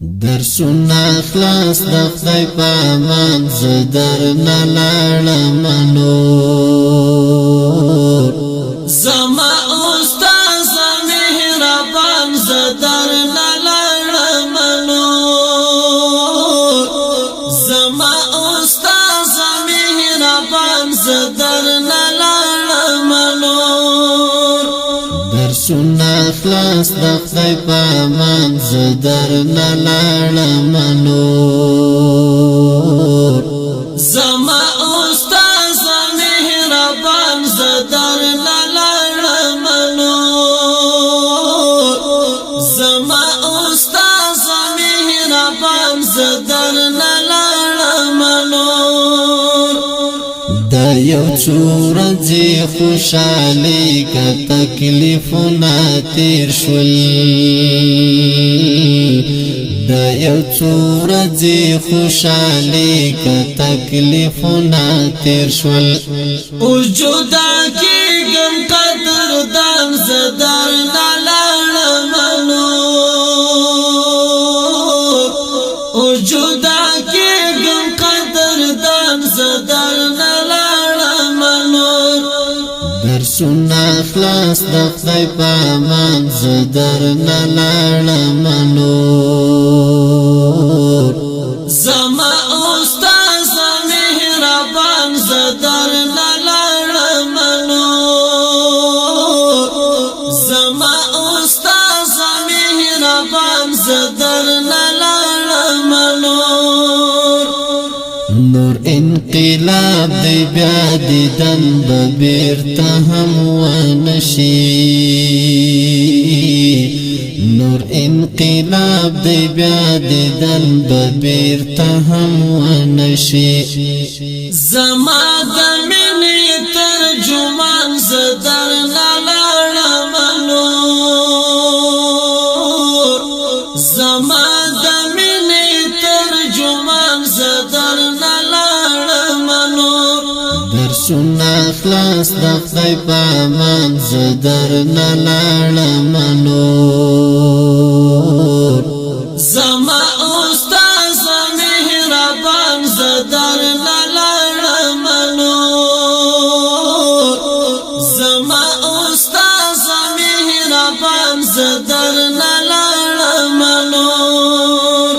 درسونه خلاص د خدای په امان زه درنه لاړم نور زما استاد مهربان زه درنه لاړم نور زما استاد مهربان زه درنه لاړم نور درسونه خلاص د خدای په امان زه درنه لاړم نور زما استاد مهربان زه درنه لاړم نور زما استاد مهربان زه درنه لاړم نور دا یو څو ورځې خوشحالي که تکلیفونه تیر شول دا یو څو ورځې خوشحالي که تکلیفونه تیر شول اوس جدا کېږم قدردان زه درنه لاړم نور اوس جدا کېږم قدردان زه درنه لاړم نور درسونه خلاص د خدای په امان زه درنه لاړم نور زما استاد مهربان زه درنه لاړم نور زما استاد مهربان زه درنه لاړم نور نور انقلاب دی بیا دیدن به بیرته هم ونشي نور انقلاب دی بیا دیدن به بیرته هم ونشي زما د مینې ترجمان زه درنه لاړم نور زما د مینې ترجمان زه درنه لاړم نور درسونه خلاص د خدای په امان زه درنه لاړم نور زما استاد مهربان زه درنه لاړم نور زما استاد مهربان زه درنه لاړم نور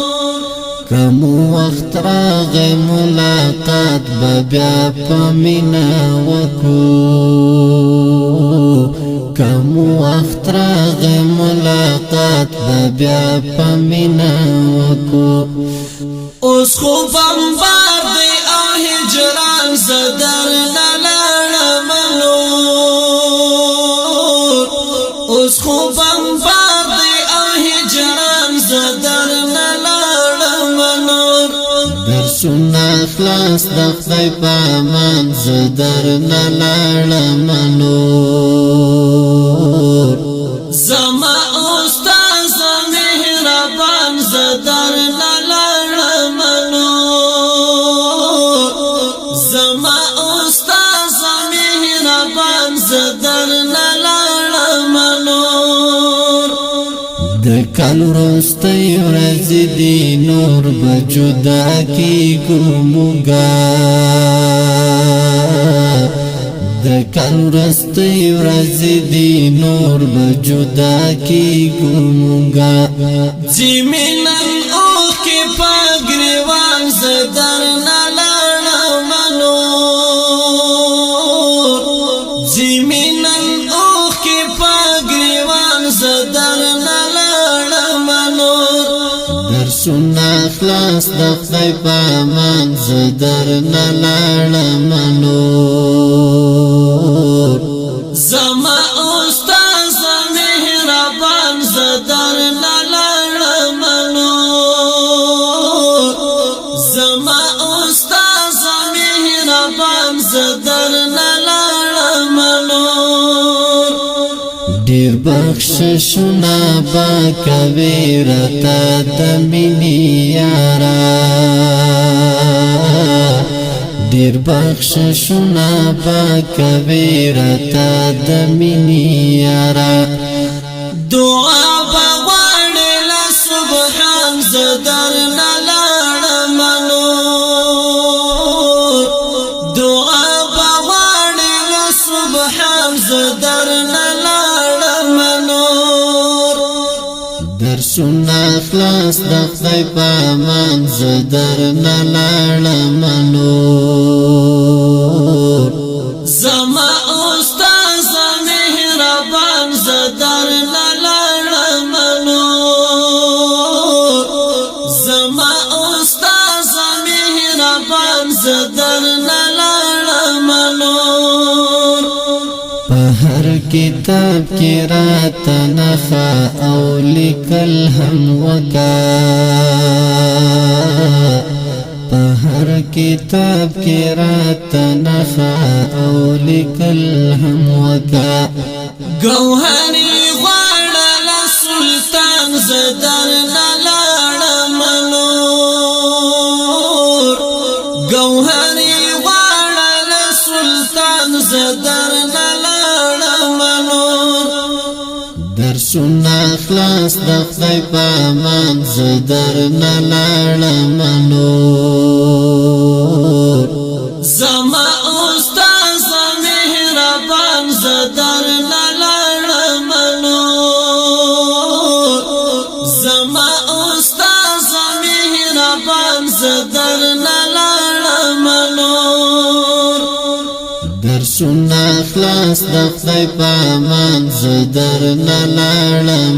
کم وخت راغی ملاقات به بیا په مینه وکړو کم وخت راغی ملاقات به بیا په مینه وکړو اوس خو بمبار دی او هجران زه درنه لاړم نور اوس خو بمبار دی او هجران زه درنه لاړم نور درسونه خلاص د خدای په امان زه درنه لاړم نور زما استاد مهربان زه درنه لاړم نور زما استاد مهربان زه درنه لاړم نور د کال وروستۍ ورځې دي نور به جدا کېږو موږه د کال وروستۍ ورځې دي نور به جدا کېږو موږه زمینن اوښکې په ګریوان زه درنه لاړم نور زمینن اوښکې په ګریوان زه درنه لاړم نور درسونه خلاص د خدای په امان زه درنه لاړم نور زما استاد مهربان زه درنه لاړم نور زما استاد مهربان زه درنه لاړم نور ډیر بخششونه به کوي راته د مینې یاره ډیر بخششونه به کوي راته د مینې یاره دعا بغواړي له سبحان زه زدر نلارم نور دعا بغاڑی لصبحام زدر نلارم نور درسونه خلاص د خدای په امان زدر نلارم نور زما استاد مهربان زدر نلارم نور زما استاد مهربان زدر نلارم نور په هر کتاب کې راته نخا او لیکل هم وکا په هر کتاب کې راته نخا او لیکل هم وکا گوهری غواړل سلطان زدر نلارم نور گوهری غواړل سلطان زدر نلارم نور درسونه خلاص د خدای په امان زدر نلارم نور زما استاد مهربان زدر نلارم نور زما استاد مهربان زدر نلارم نور درسونه خلاص د خدای په امان زدر نلارم